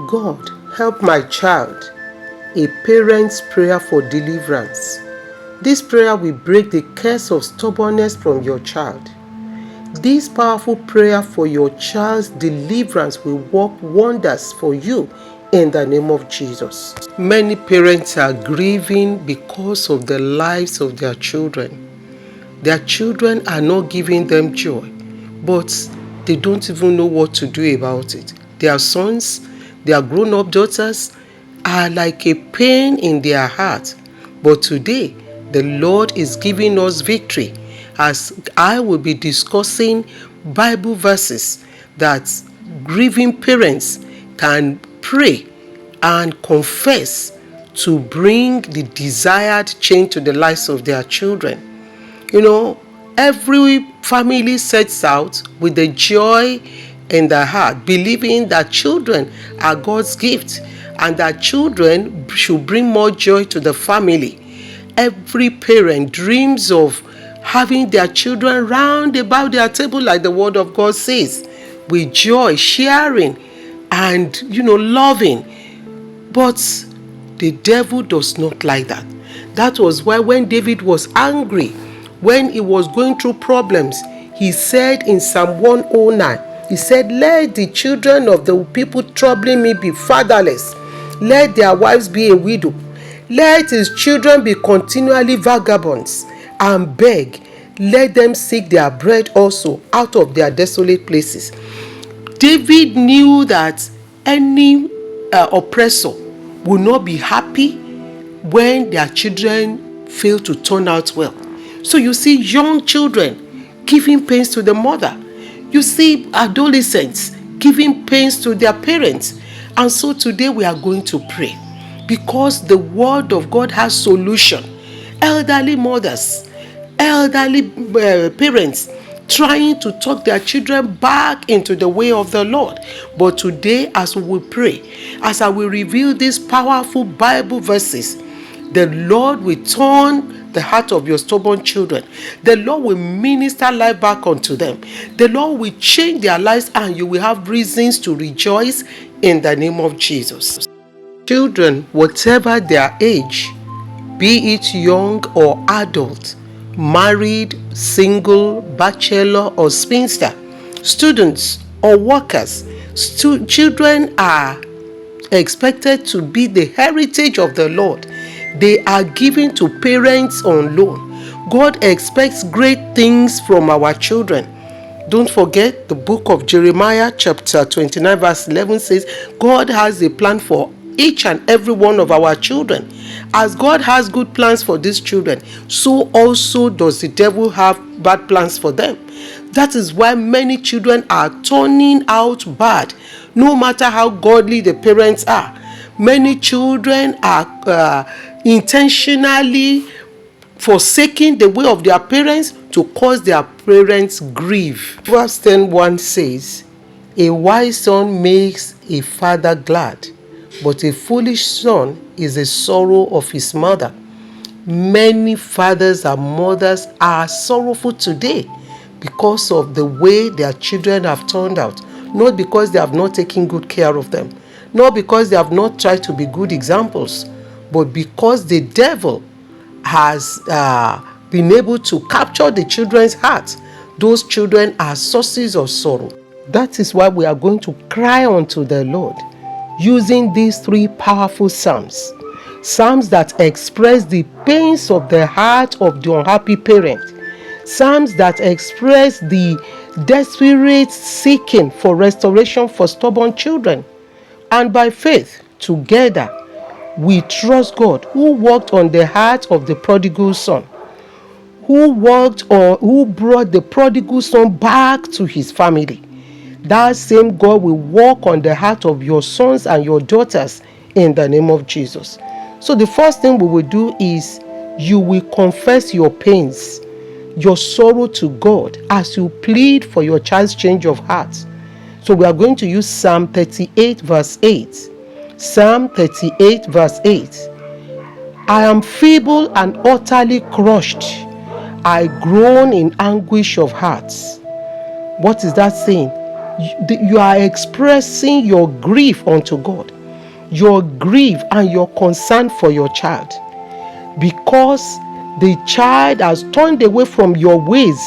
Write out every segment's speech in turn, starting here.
God, help my child. A parent's prayer for deliverance. This prayer will break the curse of stubbornness from your child. This powerful prayer for your child's deliverance will work wonders for you in the name of Jesus. Many parents are grieving because of the lives of their children. Their children are not giving them joy, but they don't even know what to do about it. Their sons, their grown-up daughters are like a pain in their heart. But today, the Lord is giving us victory as I will be discussing Bible verses that grieving parents can pray and confess to bring the desired change to the lives of their children. You know, every family sets out with the joy in their heart, believing that children are God's gift and that children should bring more joy to the family. Every parent dreams of having their children round about their table, like the word of God says, with joy, sharing and, loving. But the devil does not like that. That was why when David was angry, when he was going through problems, he said in Psalm 109, he said, "Let the children of the people troubling me be fatherless. Let their wives be a widow. Let his children be continually vagabonds and beg. Let them seek their bread also out of their desolate places." David knew that any oppressor will not be happy when their children fail to turn out well. So you see young children giving pains to the mother. You see adolescents giving pains to their parents. And so today we are going to pray because the word of God has solution. Elderly mothers, elderly parents trying to talk their children back into the way of the Lord. But today, as we will pray, as I will reveal these powerful Bible verses, the Lord will turn the heart of your stubborn children. The Lord will minister life back unto them. The Lord will change their lives and you will have reasons to rejoice in the name of Jesus. Children, whatever their age, be it young or adult, married, single, bachelor or spinster, students or workers, children are expected to be the heritage of the Lord. They are given to parents on loan. God expects great things from our children. Don't forget the book of Jeremiah chapter 29 verse 11 says, God has a plan for each and every one of our children. As God has good plans for these children, so also does the devil have bad plans for them. That is why many children are turning out bad, no matter how godly the parents are. Many children are intentionally forsaking the way of their parents to cause their parents grief. Verse 10:1 says, "A wise son makes a father glad, but a foolish son is the sorrow of his mother." Many fathers and mothers are sorrowful today because of the way their children have turned out, not because they have not taken good care of them, not because they have not tried to be good examples, but because the devil has been able to capture the children's hearts. Those children are sources of sorrow. That is why we are going to cry unto the Lord using these three powerful psalms. Psalms that express the pains of the heart of the unhappy parent. Psalms that express the desperate seeking for restoration for stubborn children. And by faith, together, we trust God who worked on the heart of the prodigal son, who brought the prodigal son back to his family. That same God will work on the heart of your sons and your daughters in the name of Jesus. So the first thing we will do is you will confess your pains, your sorrow to God as you plead for your child's change of heart. So we are going to use Psalm 38 verse 8. Psalm 38 verse 8. "I am feeble and utterly crushed. I groan in anguish of heart." What is that saying? You are expressing your grief unto God. your grief and your concern for your child, because the child has turned away from your ways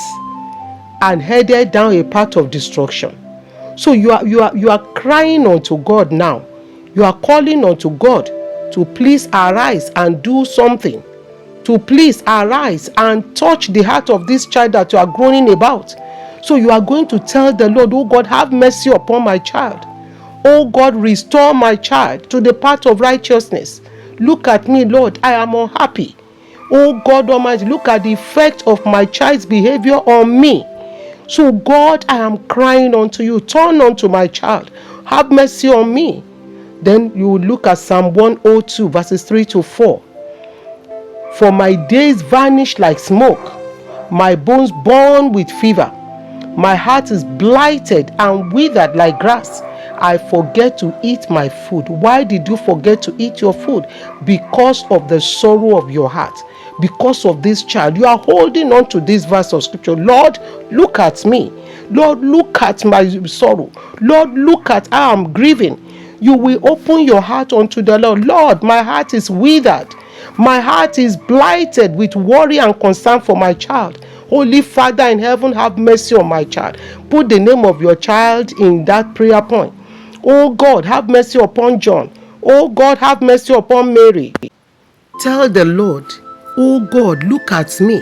and headed down a path of destruction. So you are crying unto God now. You are calling unto God to please arise and do something, to please arise and touch the heart of this child that you are groaning about. So you are going to tell the Lord, oh God, have mercy upon my child. Oh God, restore my child to the path of righteousness. Look at me, Lord, I am unhappy. Oh God Almighty, look at the effect of my child's behavior on me. So God, I am crying unto you. Turn unto my child. Have mercy on me. Then you will look at Psalm 102 verses 3 to 4. For my days vanish like smoke, my bones burn with fever. My heart is blighted and withered like grass. I forget to eat my food. Why did you forget to eat your food? Because of the sorrow of your heart. Because of this child. You are holding on to this verse of scripture. Lord, look at me. Lord, look at my sorrow. Lord, look at how I'm grieving. You will open your heart unto the Lord. Lord, my heart is withered. My heart is blighted with worry and concern for my child. Holy Father in heaven, have mercy on my child. Put the name of your child in that prayer point. Oh God, have mercy upon John. Oh God, have mercy upon Mary. Tell the Lord, oh God, look at me.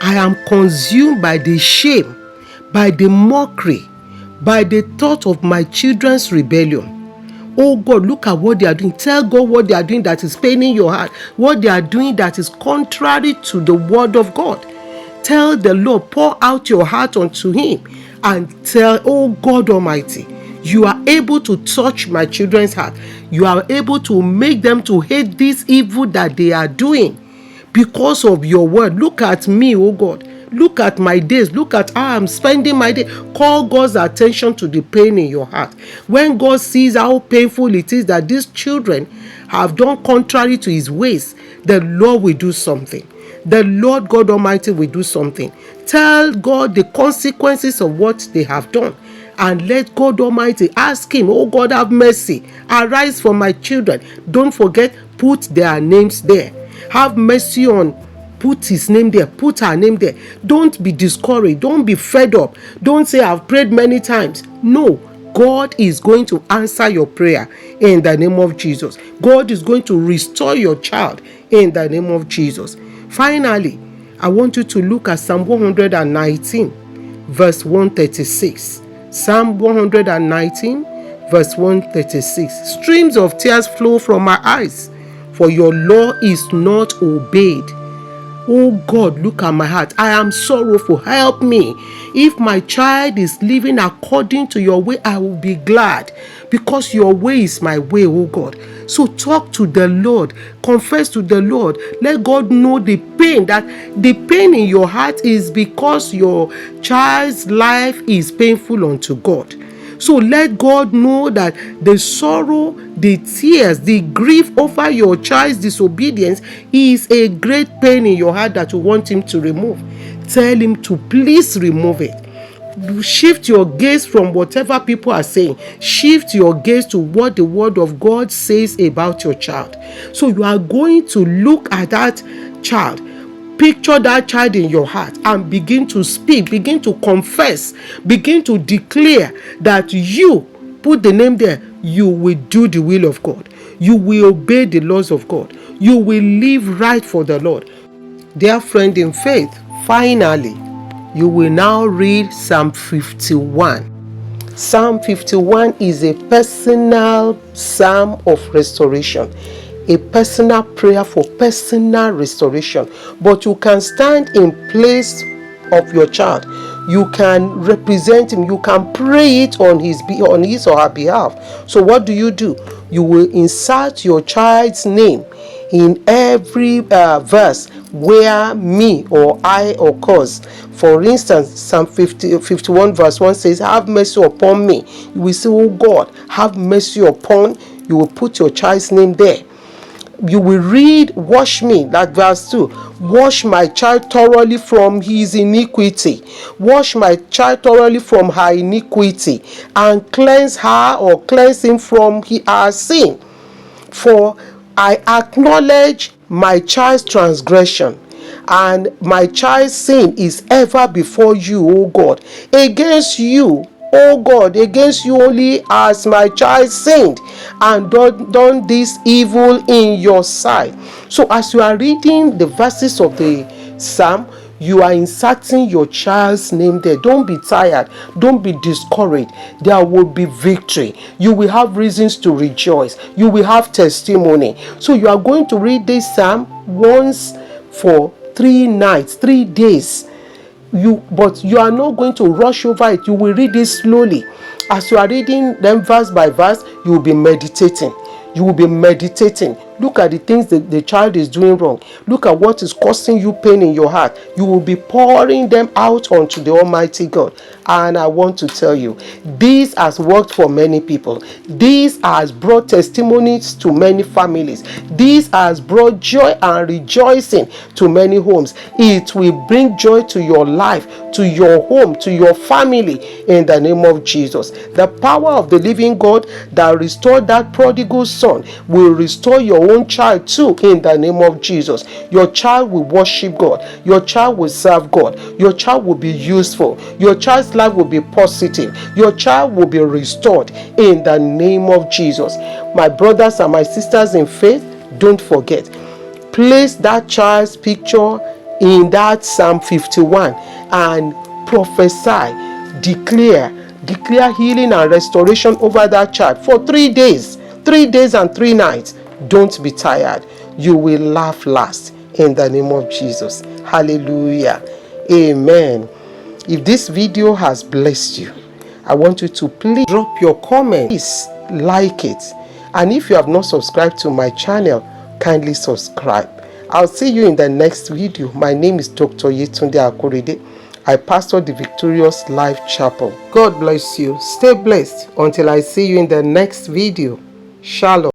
I am consumed by the shame, by the mockery, by the thought of my children's rebellion. Oh God, look at what they are doing. Tell God what they are doing that is paining your heart. What they are doing that is contrary to the word of God. Tell the Lord, pour out your heart unto him and tell, oh God Almighty, you are able to touch my children's heart. You are able to make them to hate this evil that they are doing because of your word. Look at me, oh God. Look at my days. Look at how I'm spending my day. Call God's attention to the pain in your heart. When God sees how painful it is that these children have done contrary to his ways, the Lord will do something. The Lord God Almighty will do something. Tell God the consequences of what they have done. And let God Almighty ask him, oh God, have mercy. Arise for my children. Don't forget, put their names there. Have mercy on, put his name there, put her name there. Don't be discouraged. Don't be fed up. Don't say, I've prayed many times. No, God is going to answer your prayer in the name of Jesus. God is going to restore your child in the name of Jesus. Finally, I want you to look at Psalm 119, verse 136. Psalm 119, verse 136. Streams of tears flow from my eyes, for your law is not obeyed. Oh God, look at my heart. I am sorrowful. Help me. If my child is living according to your way, I will be glad, because your way is my way, oh God. So talk to the Lord. Confess to the Lord. Let God know the pain, that the pain in your heart is because your child's life is painful unto God. So let God know that the sorrow, the tears, the grief over your child's disobedience is a great pain in your heart that you want him to remove. Tell him to please remove it. Shift your gaze from whatever people are saying. Shift your gaze to what the word of God says about your child. So you are going to look at that child. Picture that child in your heart and begin to speak, begin to confess, begin to declare that you, put the name there, you will do the will of God. You will obey the laws of God. You will live right for the Lord. Dear friend in faith, finally, you will now read Psalm 51. Psalm 51 is a personal psalm of restoration. A personal prayer for personal restoration. But you can stand in place of your child. You can represent him. You can pray it on his or her behalf. So what do? You will insert your child's name in every verse where me or I occurs. For instance, Psalm 51 verse 1 says, have mercy upon me. You will say, oh God, have mercy upon. You will put your child's name there. You will read, wash me, that verse 2. Wash my child thoroughly from his iniquity. Wash my child thoroughly from her iniquity, and cleanse her or cleanse him from her sin. For I acknowledge my child's transgression, and my child's sin is ever before you, O God. Against you, O God, against you only has my child sinned and done this evil in your sight. So as you are reading the verses of the psalm, you are inserting your child's name there. Don't be tired. Don't be discouraged. There will be victory. You will have reasons to rejoice. You will have testimony. So you are going to read this psalm once for 3 nights, 3 days. But you are not going to rush over it. You will read it slowly. As you are reading them verse by verse, you will be meditating. You will be meditating. Look at the things that the child is doing wrong. Look at what is causing you pain in your heart. You will be pouring them out onto the Almighty God. And I want to tell you, this has worked for many people. This has brought testimonies to many families. This has brought joy and rejoicing to many homes. It will bring joy to your life, to your home, to your family, in the name of Jesus. The power of the living God that restored that prodigal son will restore your own child too, in the name of Jesus. Your child will worship God. Your child will serve God. Your child will be useful. Your child's life will be positive. Your child will be restored in the name of Jesus. My brothers and my sisters in faith, don't forget, place that child's picture in that Psalm 51 and prophesy, declare healing and restoration over that child for 3 days, 3 days and 3 nights. Don't be tired. You will laugh last in the name of Jesus. Hallelujah. Amen. If this video has blessed you, I want you to please drop your comment. Please like it. And if you have not subscribed to my channel, kindly subscribe. I'll see you in the next video. My name is Dr. Yetunde Akorede. I pastor the Victorious Life Chapel. God bless you. Stay blessed until I see you in the next video. Shalom.